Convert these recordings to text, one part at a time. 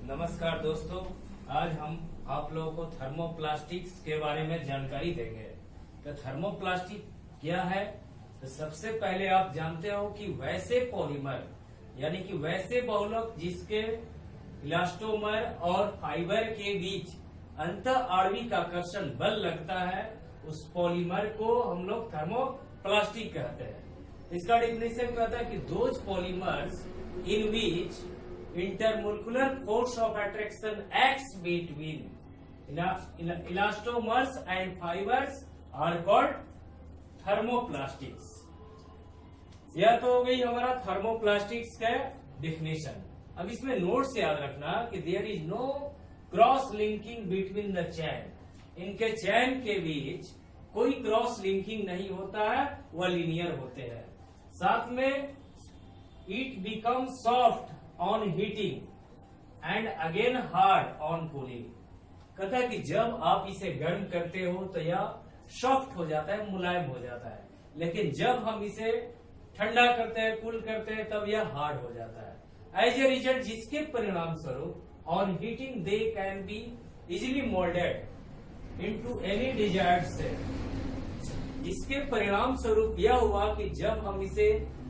नमस्कार दोस्तों, आज हम आप लोगों को थर्मोप्लास्टिक्स के बारे में जानकारी देंगे। तो थर्मोप्लास्टिक क्या है? तो सबसे पहले आप जानते हो कि वैसे पॉलीमर यानी कि वैसे बहुलक जिसके इलास्टोमर और फाइबर के बीच अंत आणविक आकर्षण बल लगता है, उस पॉलीमर को हम लोग थर्मोप्लास्टिक कहते हैं। इसका डेफिनेशन कहता है कि those polymers in which intermolecular force of attraction acts between elastomers and fibers are called thermoplastics। यह तो हो गई हमारा थर्मोप्लास्टिक्स का डेफिनेशन। अब इसमें नोट्स याद रखना कि there is no cross linking between the chain. इनके चैन के बीच कोई क्रॉस लिंकिंग नहीं होता है, वह लीनियर होते हैं। साथ में it become soft on heating and again hard on cooling. कहता है कि जब आप इसे गर्म करते हो तो यह सॉफ्ट हो जाता है, मुलायम हो जाता है, लेकिन जब हम इसे ठंडा करते हैं, कूल करते हैं, तब यह हार्ड हो जाता है। एज ए रिजल्ट, जिसके परिणाम स्वरूप on heating they can be easily moulded into any desired shape. जिसके परिणाम स्वरूप यह हुआ कि जब हम इसे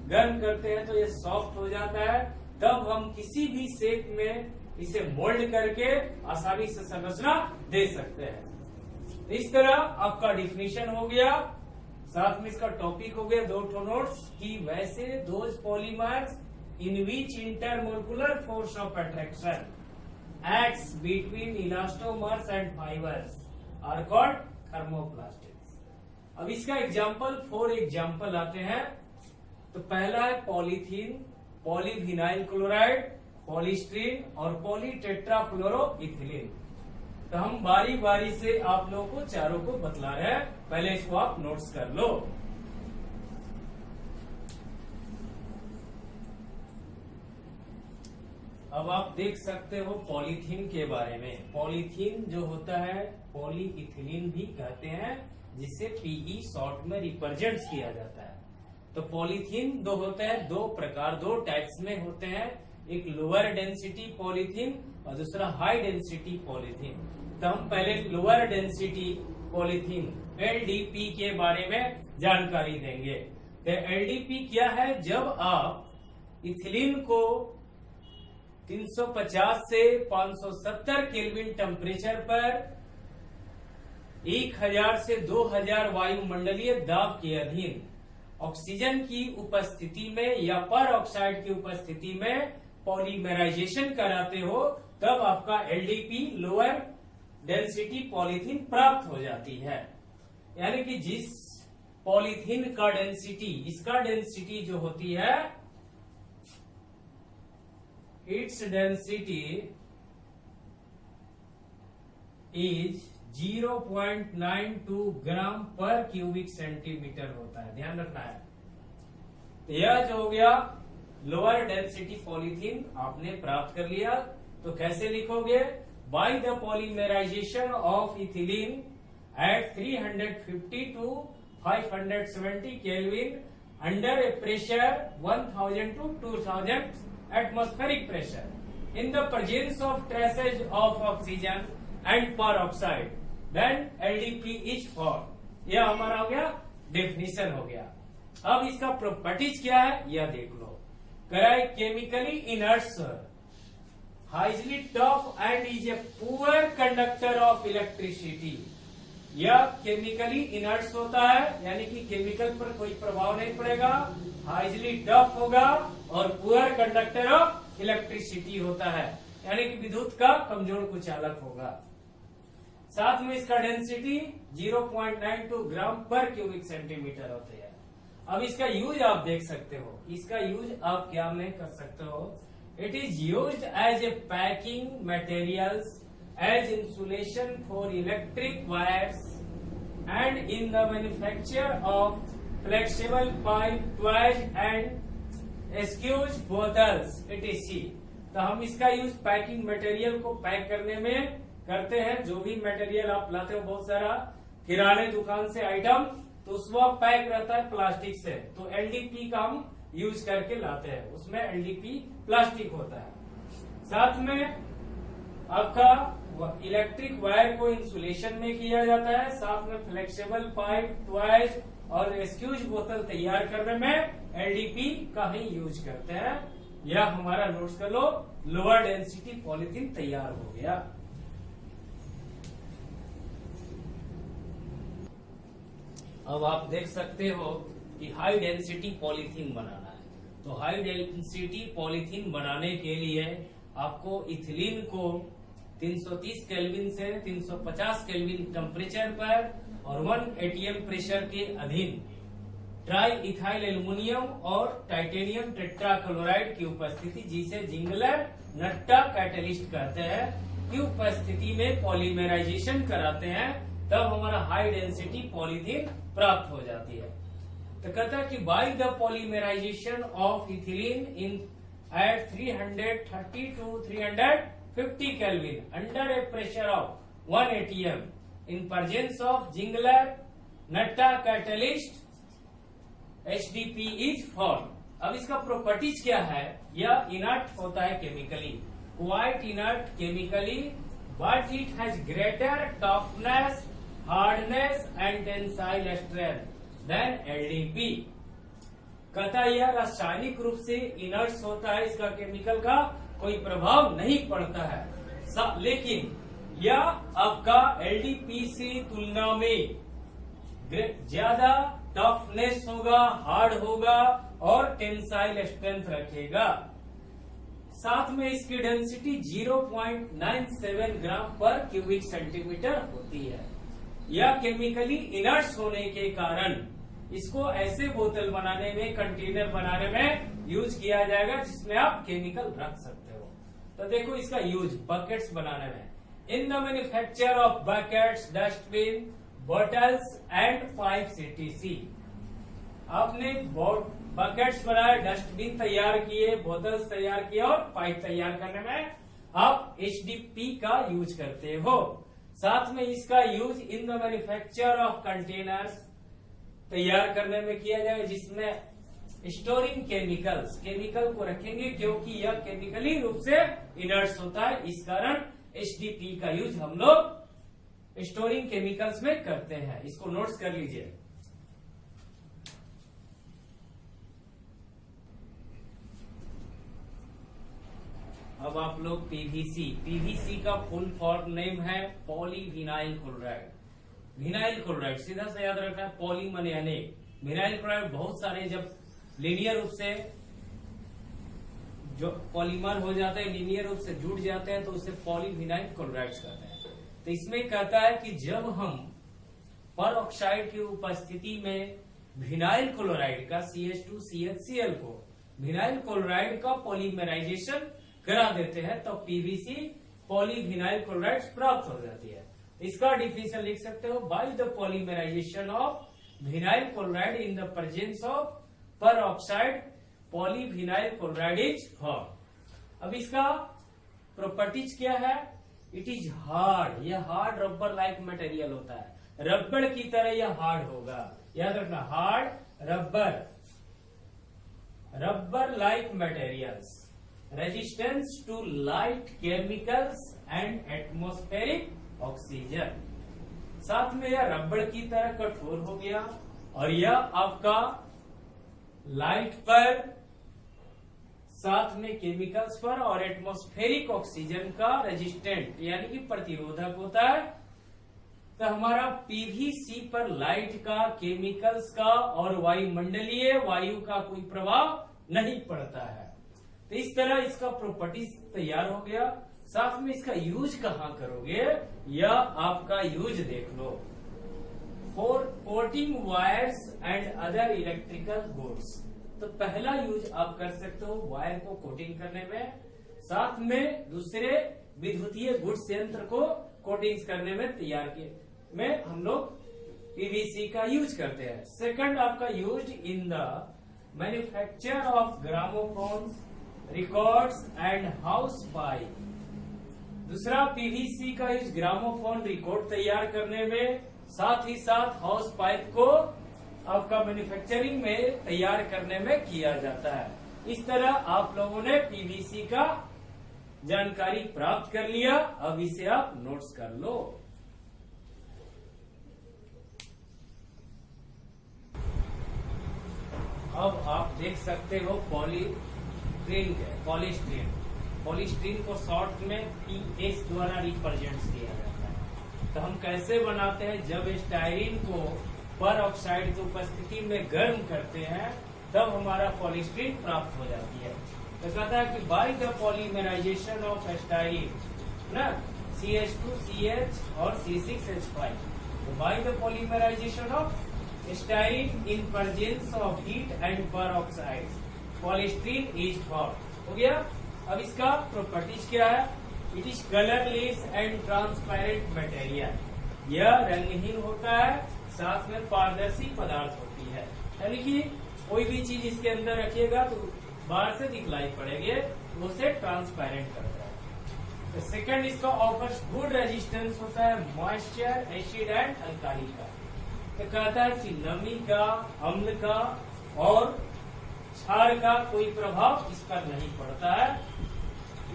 गर्म करते हैं तो यह सॉफ्ट हो जाता है, तब हम किसी भी शेप में इसे मोल्ड करके आसानी से संरचना दे सकते हैं। इस तरह आपका डिफिनीशन हो गया, साथ में इसका टॉपिक हो गया दो नोट्स कि वैसे those polymers in which intermolecular force of attraction acts between elastomers and fibres are called thermoplastics. अब इसका एग्जाम्पल 4 एग्जाम्पल आते हैं। तो पहला है पॉलीथीन, पॉलीविनाइल क्लोराइड, पॉलीस्टीरीन और पॉलीटेट्राफ्लोरोइथिलीन। तो हम बारी बारी से आप लोगों को चारों को बतला रहे हैं, पहले इसको आप नोट्स कर लो। अब आप देख सकते हो पॉलीथीन के बारे में। पॉलीथीन जो होता है पॉलीइथिलीन भी कहते हैं, जिसे पीई शॉर्ट में रिप्रेजेंट किया जाता है। तो पॉलीथीन दो होते हैं, दो प्रकार, दो टाइप्स में होते हैं। एक लोअर डेंसिटी पॉलीथीन और दूसरा हाई डेंसिटी पॉलीथीन। तो हम पहले लोअर डेंसिटी पॉलीथीन एलडीपी के बारे में जानकारी देंगे। तो एलडीपी क्या है? जब आप इथिलीन को 350 से 570 केल्विन टेम्परेचर पर 1000 से 2000 वायुमंडलीय दाब के अधीन ऑक्सीजन की उपस्थिति में या पर ऑक्साइड की उपस्थिति में पॉलीमराइजेशन कराते हो, तब आपका एलडीपी लोअर डेंसिटी पॉलीथीन प्राप्त हो जाती है। यानी कि जिस पॉलीथीन का डेंसिटी, इसका डेंसिटी जो होती है, इट्स डेंसिटी इज 0.92 ग्राम पर क्यूबिक सेंटीमीटर होता है, ध्यान रखना है। तो यह जो हो गया लोअर डेंसिटी पॉलीथीन आपने प्राप्त कर लिया। तो कैसे लिखोगे? By the polymerisation of ethylene at 350 to 570 kelvin under a pressure 1000 to 2000 atmospheric pressure in the presence of traces of oxygen and peroxide, then LDP is formed। यह हमारा हो गया डेफिनेशन हो गया। अब इसका प्रॉपर्टीज क्या है यह देख लो। कराए chemically inert, highly tough and is a poor conductor of electricity. यह केमिकली इनर्ट होता है, यानी कि केमिकल पर कोई प्रभाव नहीं पड़ेगा, हाइजली टफ होगा और पुअर कंडक्टर ऑफ इलेक्ट्रिसिटी होता है, यानी कि विद्युत का कमजोर कुचालक होगा। साथ में इसका डेंसिटी 0.92 ग्राम पर क्यूबिक सेंटीमीटर होती है। अब इसका यूज आप देख सकते हो। इसका यूज आप क्या में कर सकते हो? It is used as a packing materials, as insulation for electric wires and in the manufacture of flexible pipe, toys and excuse bottles etc। तो हम इसका यूज पैकिंग मटेरियल को पैक करने में करते हैं। जो भी मटेरियल आप लाते हो, बहुत सारा किराने दुकान से आइटम, तो उसमें पैक रहता है प्लास्टिक से, तो एलडीपी का हम यूज करके लाते हैं, उसमें एलडीपी प्लास्टिक होता है। साथ में आपका इलेक्ट्रिक वायर को इंसुलेशन में किया जाता है, साथ में फ्लेक्सिबल पाइप, ट्वाइज और रेस्क्यूज बोतल तैयार करने में एलडीपी का ही यूज करते हैं। यह हमारा नोट्स कर लो, लोअर डेंसिटी पॉलीथीन तैयार हो गया। अब आप देख सकते हो कि हाई डेंसिटी पॉलीथीन बनाना है। तो हाई डेंसिटी पॉलीथीन बनाने के लिए आपको इथिलीन को 330 केल्विन से 350 केल्विन टेम्परेचर पर और 1 atm प्रेशर के अधीन ट्राई इथाइल एल्युमिनियम और टाइटेनियम टेट्राक्लोराइड की उपस्थिति, जिसे जिंगलर नट्टा कैटलिस्ट कहते हैं, की उपस्थिति में पॉलीमराइजेशन कराते हैं, तब हमारा हाई डेंसिटी पॉलीथीन प्राप्त हो जाती है। तो कहता है कि by the polymerisation of ethylene in at 330 to 350 Kelvin under a pressure of 1 atm in presence of Ziegler Natta catalyst, HDP is formed। अब इसका प्रॉपर्टीज क्या है? यह इनर्ट होता है chemically, quite inert chemically, but it has greater toughness, hardness and tensile strength than LDP. कहता है यह रासायनिक रूप से इनर्ट होता है, इसका केमिकल का कोई प्रभाव नहीं पड़ता है, लेकिन यह आपका एलडीपी से तुलना में ज्यादा टफनेस होगा, हार्ड होगा और टेंसाइल स्ट्रेंथ रखेगा। साथ में इसकी डेंसिटी 0.97 ग्राम पर क्यूबिक सेंटीमीटर होती है। यह केमिकली इनर्ट होने के कारण इसको ऐसे बोतल बनाने में, कंटेनर बनाने में यूज किया जाएगा जिसमें आप केमिकल रख सकते हो। तो देखो इसका यूज बकेट्स बनाने में, इन the manufacture of buckets, dustbin, bottles and pipes etc। आपने बकेट्स बनाए, डस्टबिन तैयार किए, बोतल्स तैयार किए और पाइप तैयार करने में आप एचडीपी का यूज करते हो। साथ में इसका use in the manufacture of containers तैयार करने में किया जाएगा, जिसमें स्टोरिंग केमिकल्स, केमिकल को रखेंगे क्योंकि यह केमिकली रूप से इनर्ट होता है, इस कारण एचडीपी का यूज हम लोग स्टोरिंग केमिकल्स में करते हैं। इसको नोट्स कर लीजिए। अब आप लोग पीवीसी का फुल फॉर्म नेम है पॉलीविनाइल क्लोराइड। विनाइल क्लोराइड सीधा से याद रखना है, पॉली माने अनेक, विनाइल क्लोराइड बहुत सारे जब लीनियर रूप से जो पॉलीमर हो जाते हैं, लीनियर रूप से जुड़ जाते हैं, तो उसे पॉलीविनाइल क्लोराइड्स कहते हैं। तो इसमें कहता है कि जब हम पर ऑक्साइड की उपस्थिति में विनाइल क्लोराइड का CH2CHCl को विनाइल क्लोराइड का पॉलीमराइजेशन करा देते हैं, तो पीवीसी पॉलीविनाइल क्लोराइड प्राप्त हो जाती है। इसका डिफिनेशन लिख सकते हो, by the polymerisation of vinyl chloride in the presence of peroxide polyvinyl chloride is form. अब इसका प्रॉपर्टीज क्या है? इट इज हार्ड, यह हार्ड रबर लाइक मटेरियल होता है, रबर की तरह यह हार्ड होगा। याद रखना, hard rubber like materials, resistance to light chemicals and atmospheric oxygen. साथ में यह रबड़ की तरह कठोर हो गया और यह आपका लाइट पर, साथ में केमिकल्स पर और एटमॉस्फेरिक ऑक्सीजन का रेजिस्टेंट यानी कि प्रतिरोधक होता है। तो हमारा पीवीसी पर लाइट का, केमिकल्स का और वायुमंडलीय वायु का कोई प्रभाव नहीं पड़ता है। तो इस तरह इसका प्रॉपर्टीज तैयार हो गया। साथ में इसका यूज कहाँ करोगे, यह आपका यूज देख लो, for coating wires and other electrical goods. तो पहला यूज आप कर सकते हो वायर को कोटिंग करने में, साथ में दूसरे विद्युतीय गुड्स यंत्र को कोटिंग करने में, तैयार किए में हम लोग पीवीसी का यूज करते हैं। सेकंड आपका use in the manufacture of gramophones, records and house pipe. दूसरा पीवीसी का यूज ग्रामोफोन, रिकॉर्ड तैयार करने में, साथ ही साथ हाउस पाइप को आपका मैन्युफैक्चरिंग में तैयार करने में किया जाता है। इस तरह आप लोगों ने पीवीसी का जानकारी प्राप्त कर लिया, अब इसे आप नोट्स कर लो। अब आप देख सकते हो पॉलीस्टीरीन है, पॉलीस्टीरीन को शॉर्ट में पीएस द्वारा रिप्रेजेंट किया जाता है। तो हम कैसे बनाते हैं, जब स्टाइरिन को पर ऑक्साइड की उपस्थिति में गर्म करते हैं तब हमारा पॉलीस्टीरीन प्राप्त हो जाती है। तो कहता है कि by the polymerisation of styrene ना CH2CH और C6H5, तो by the polymerisation of styrene in presence of heat and peroxide polystyrene is formed. हो गया। अब इसका प्रॉपर्टीज क्या है, it is colourless and transparent material, यह रंगहीन होता है, साथ में पारदर्शी पदार्थ होती है। यानी कि कोई भी चीज इसके अंदर रखिएगा तो बाहर से दिखलाई पड़ेगी, उसे ट्रांसपेरेंट करता है। तो सेकंड, इसका ऑफर्स गुड रेजिस्टेंस होता है मॉइस्चर, एसिड एंड अल्काली का। तो कहता है कि नमी का, अम्ल का और क्षार का कोई प्रभाव इस पर नहीं पड़ता है,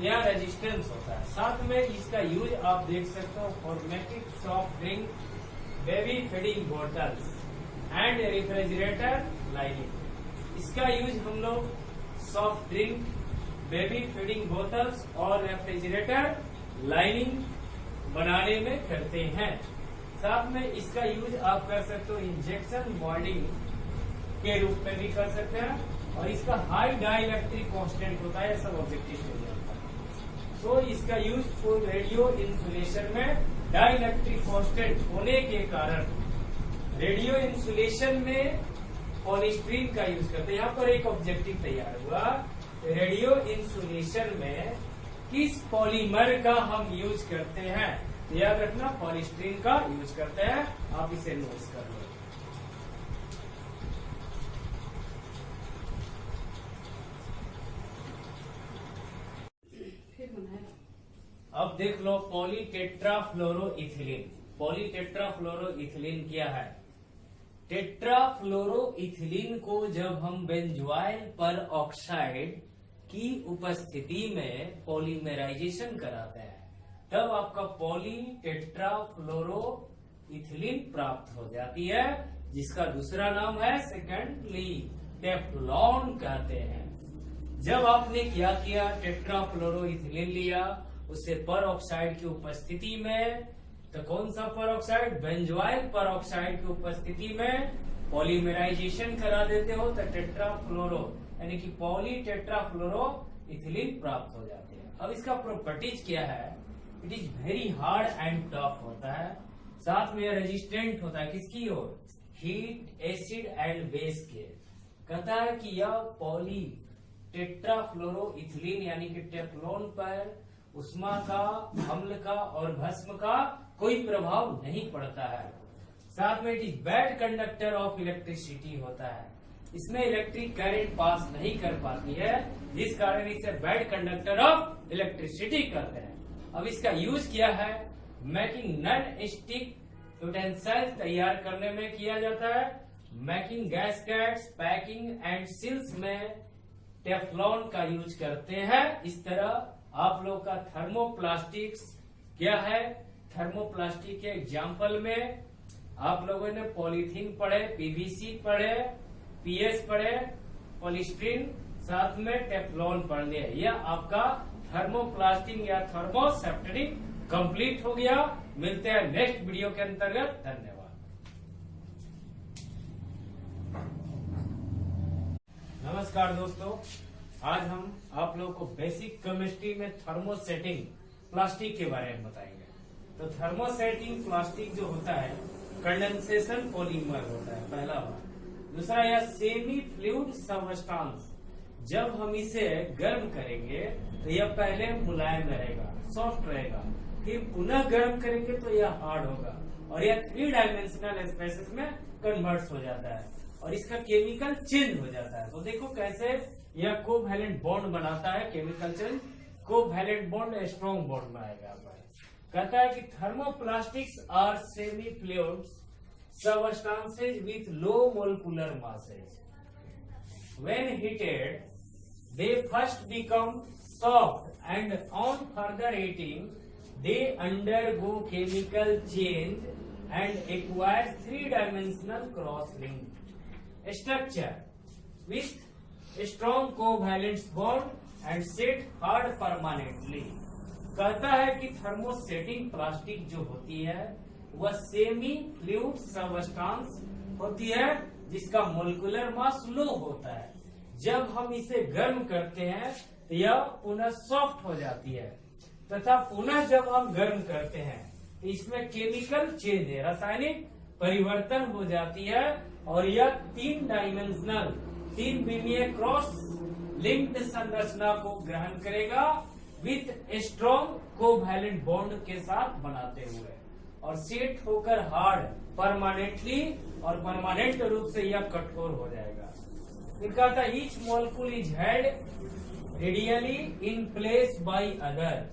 यह रेजिस्टेंस होता है। साथ में इसका यूज आप देख सकते हो for making soft drink, baby feeding bottles and refrigerator lining. इसका यूज हम लोग soft drink, baby feeding bottles और रेफ्रिजरेटर लाइनिंग बनाने में करते हैं। साथ में इसका यूज आप कर सकते हो इंजेक्शन मोल्डिंग के रूप में भी कर सकते हैं, और इसका हाई डाइलेक्ट्रिक कांस्टेंट होता है, सब ऑब्जेक्टिव हो जाता है। सो इसका यूज फॉर रेडियो इंसुलेशन में डाइलेक्ट्रिक कांस्टेंट होने के कारण रेडियो इंसुलेशन में पॉलीस्टीरीन का यूज करते हैं। यहाँ पर एक ऑब्जेक्टिव तैयार हुआ, रेडियो इंसुलेशन में किस पॉलीमर का हम यूज करते हैं, तो याद रखना पॉलीस्टीरीन का यूज करते हैं। आप इसे नोट कर लो। अब देख लो पॉलीटेट्राफ्लोरोइथिलीन। पॉलीटेट्राफ्लोरोइथिलीन क्या है, टेट्राफ्लोरोइथिलीन को जब हम बेंजोइल पर ऑक्साइड की उपस्थिति में पॉलीमराइजेशन कराते हैं तब आपका पॉलीटेट्राफ्लोरोइथिलीन प्राप्त हो जाती है, जिसका दूसरा नाम है सेकेंडली टेफ्लॉन कहते हैं। जब आपने क्या किया, टेट्राफ्लोरोइथिलीन लिया, उससे पर ऑक्साइड की उपस्थिति में, तो कौन सा पर ऑक्साइड, बेंजोइल पर ऑक्साइड की उपस्थिति में पॉलीमराइजेशन करा देते हो तो टेट्राफ्लोरो यानी कि पॉलीटेट्राफ्लोरोइथिलीन प्राप्त हो जाते हैं। अब इसका प्रॉपर्टीज क्या है, it is very hard and tough होता है, साथ में रेजिस्टेंट होता है किसकी ओर, हीट, एसिड एंड बेस के। कहता है कि यह पॉलीटेट्राफ्लोरोइथिलीन यानी कि टेफ्लॉन पर उष्मा का, अम्ल का और भस्म का कोई प्रभाव नहीं पड़ता है। साथ में it is bad conductor of electricity होता है, इसमें इलेक्ट्रिक करंट पास नहीं कर पाती है, जिस कारण इसे बैड कंडक्टर ऑफ इलेक्ट्रिसिटी कहते हैं। अब इसका यूज किया है मेकिंग नॉन स्टिक यूटेंसिल तैयार करने में किया जाता है, making gaskets, packing and seals में टेफ्लॉन का यूज करते हैं। इस तरह आप लोग का थर्मोप्लास्टिक्स क्या है, थर्मोप्लास्टिक के एग्जाम्पल में आप लोगों ने पॉलीथीन पढ़े, पीवीसी पढ़े, पीएस पढ़े, पॉलीस्टीरीन, साथ में टेफ्लॉन पढ़ने। यह आपका थर्मोप्लास्टिक या थर्मोसेप्टरिंग कंप्लीट हो गया। मिलते हैं नेक्स्ट वीडियो के अंतर्गत। धन्यवाद। नमस्कार दोस्तों, आज हम आप लोगों को बेसिक केमिस्ट्री में थर्मोसेटिंग प्लास्टिक के बारे में बताएंगे। तो थर्मोसेटिंग प्लास्टिक जो होता है कंडेंसेशन पॉलीमर होता है, पहला बात। दूसरा यह सेमी फ्लूइड सबस्टांस, जब हम इसे गर्म करेंगे तो यह पहले मुलायम रहेगा, सॉफ्ट रहेगा, फिर पुनः गर्म करेंगे तो यह हार्ड होगा और यह 3 डायमेंशनल स्पेसेस में कन्वर्ट हो जाता है और इसका केमिकल चेंज हो जाता है। तो देखो कैसे यह कोवैलेंट बॉन्ड बनाता है, chemical change, covalent bond strong bond बनाएगा। कहता है कि thermoplastics are semi fluid substances with low molecular masses. When heated, they first become soft and on further heating they undergo chemical change and acquire three-dimensional cross-linked structure with a strong covalent bond and set hard permanently। कहता है कि thermosetting plastic जो होती है वह semi fluid substance होती है जिसका मोलिकुलर मास लो होता है। जब हम इसे गर्म करते हैं तो यह पुनः सॉफ्ट हो जाती है तथा पुनः जब हम गर्म करते हैं तो इसमें केमिकल चेंज है, रासायनिक परिवर्तन हो जाती है और यह तीन विमीय क्रॉस लिंक्ड संरचना को ग्रहण करेगा विथ स्ट्रॉन्ग कोवैलेंट बॉन्ड के साथ बनाते हुए और सेट होकर हार्ड परमानेंटली और परमानेंट रूप से यह कठोर हो जाएगा। फिर कहता है each molecule is held radially in place by other.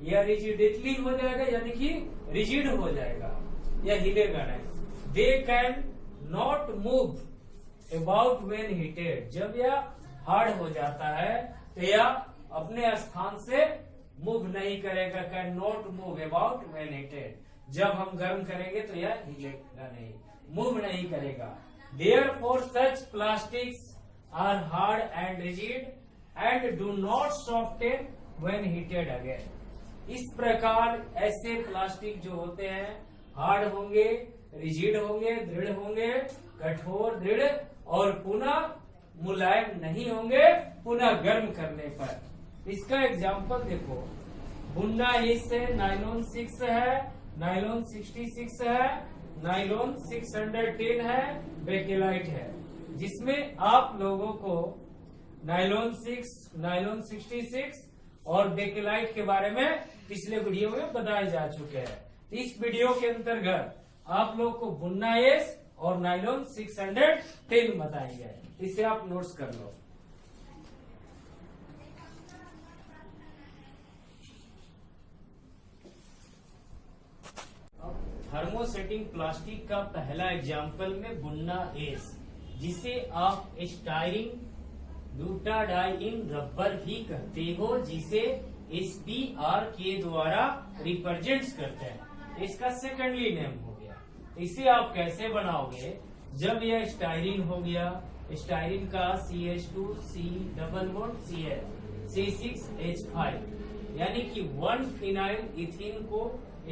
यह रिजिडिटली हो जाएगा यानी कि रिजिड हो जाएगा, यह हिलेगा नहीं। They can not move about when heated. जब यह हार्ड हो जाता है तो यह अपने स्थान से मूव नहीं करेगा, can not move about when heated. जब हम गर्म करेंगे तो यह हिलेगा नहीं, मूव नहीं करेगा। Therefore such plastics are hard and rigid and do not soften when heated again। इस प्रकार ऐसे प्लास्टिक जो होते हैं हार्ड होंगे, रिजिड होंगे, दृढ़ होंगे, कठोर दृढ़ और पुनः मुलायम नहीं होंगे पुनः गर्म करने पर। इसका एग्जाम्पल देखो, बुन्ना इस से नायलॉन 6 है, नायलॉन 66 है, नायलॉन 610 है, बेकेलाइट है, जिसमें आप लोगों को नायलॉन 6, नायलॉन 66 और बेकेलाइट के बारे में पिछले वीडियो में बताए जा चुके हैं। इस वीडियो के अंतर्गत आप लोग को बुन्ना एस और नायलॉन 610 बताएंगे, इसे आप नोट्स कर लो। थर्मोसेटिंग प्लास्टिक का पहला एग्जाम्पल में बुन्ना एस, जिसे आप स्टायरिन ब्यूटाडाइन रबर भी कहते हो, जिसे SBR के द्वारा रिप्रेजेंट्स करते हैं। इसका सेकेंडली नेम हो गया। इसे आप कैसे बनाओगे? जब यह स्टायरिन हो गया, स्टायरिन का CH2 C double bond Cl C6H5 यानी कि 1 फिनाइल इथीन को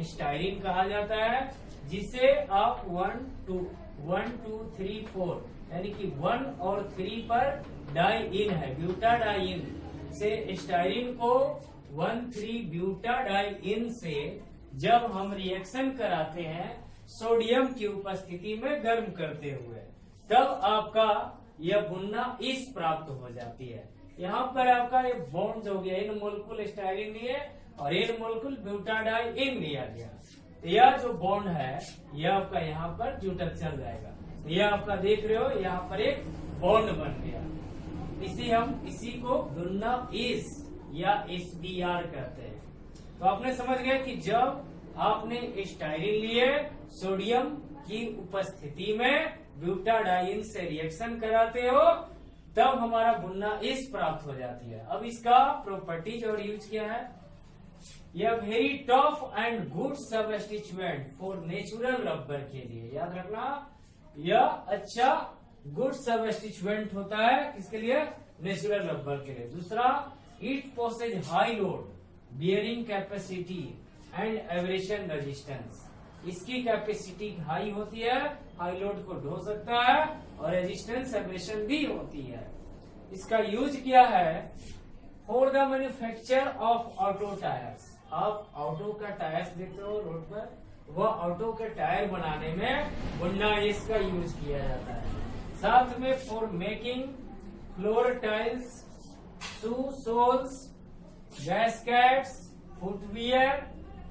स्टायरिन कहा जाता है, जिसे आप 1 2 3 4 यानी कि 1 और 3 पर डाई इन है, ब्यूटाडाइन से स्टायरिन को 1,3 ब्यूटाडाइन से जब हम रिएक्शन कराते हैं सोडियम की उपस्थिति में गर्म करते हुए, तब आपका यह बुन्ना इस प्राप्त हो जाती है। यहाँ पर आपका ये बॉन्ड हो गया, इन मोलिक्यूल स्टायरिन लिए और इन मोलिक्यूल ब्यूटाडाइन लिया गया। तो यह जो बॉन्ड है यह आपका यहाँ पर जुटक चल जाएगा। यह आपका देख रहे हो यहाँ पर एक बॉन्ड बन गया। इसी को बुन्ना इस या SBR कहते हैं। तो आपने समझ गया कि जब आपने स्टायरिन लिए सोडियम की उपस्थिति में ब्यूटाडाइन से रिएक्शन कराते हो तब हमारा बुन्ना इस प्राप्त हो जाती है। अब इसका प्रॉपर्टीज और यूज क्या है? यह very tough and good substituent for natural rubber के लिए, याद रखना, यह अच्छा गुड सबस्टिट्यूएंट होता है किसके लिए? नेचुरल रबर के लिए। दूसरा, it possesses high load bearing capacity and abrasion resistance. इसकी कैपेसिटी हाई होती है, हाई लोड को ढो सकता है और रेजिस्टेंस एब्रेशन भी होती है। इसका यूज क्या है? For the manufacture of auto tyres. आप ऑटो का टायर्स देखते हो रोड पर, वह ऑटो के टायर बनाने में बुन्ना इसका यूज किया जाता है। साथ में for making floor tiles, shoe soles, gaskets, footwear,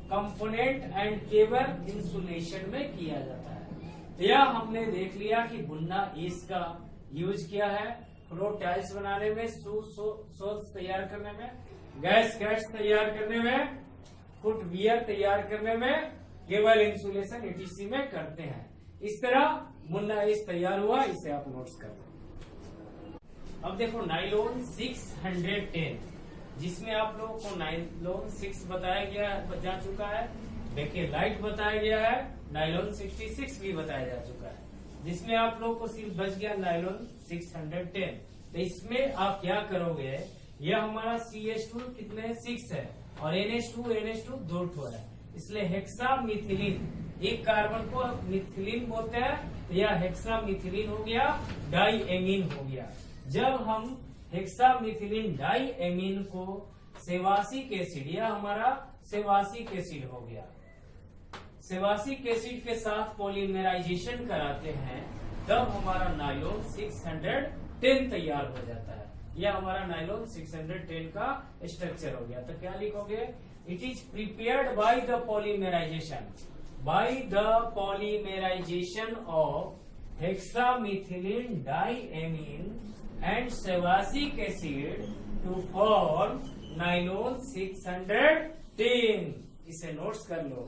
component and cable insulation में किया जाता है। यह हमने देख लिया कि बुन्ना इसका यूज किया है फ्लोर टाइल्स बनाने में, शू सोल्स तैयार करने में, गैस्केट्स तैयार करने में, फुटवियर तैयार करने में, केबल इंसुलेशन ETC में करते हैं। इस तरह बुन्ना इस तैयार हुआ, इसे आप नोट्स कर लो। अब देखो नायलॉन 610 जिसमें आप लोगों को नाइलॉन 6 बताया गया जा चुका है, बेकेलाइट बताया गया है, नाइलॉन 66 भी बताया जा चुका है, जिसमें आप लोगों को सिर्फ बच गया नाइलॉन 610। तो इसमें आप क्या करोगे, यह हमारा CH2 कितने 6 है और NH2 दो ठो है, इसलिए हेक्सा मिथिलीन, एक कार्बन को मिथिलीन बोलते हैं, तो यह हेक्सा मिथिलीन हो गया, डाई एमीन हो गया। जब हम हेक्सा मिथिलीन डाई एमीन को सेवासिक एसिड, यह हमारा सेवासिक एसिड हो गया, सेवासिक एसिड के साथ पॉलीमराइजेशन कराते हैं, तब हमारा नाइलॉन 610 तैयार हो जाता है। यह हमारा नाइलॉन 610 का स्ट्रक्चर हो गया। तो क्या लिखोगे, it is prepared by the polymerization, by the polymerization of hexamethylene diamine and sevacic acid to form nylon 610। इसे नोट्स कर लो।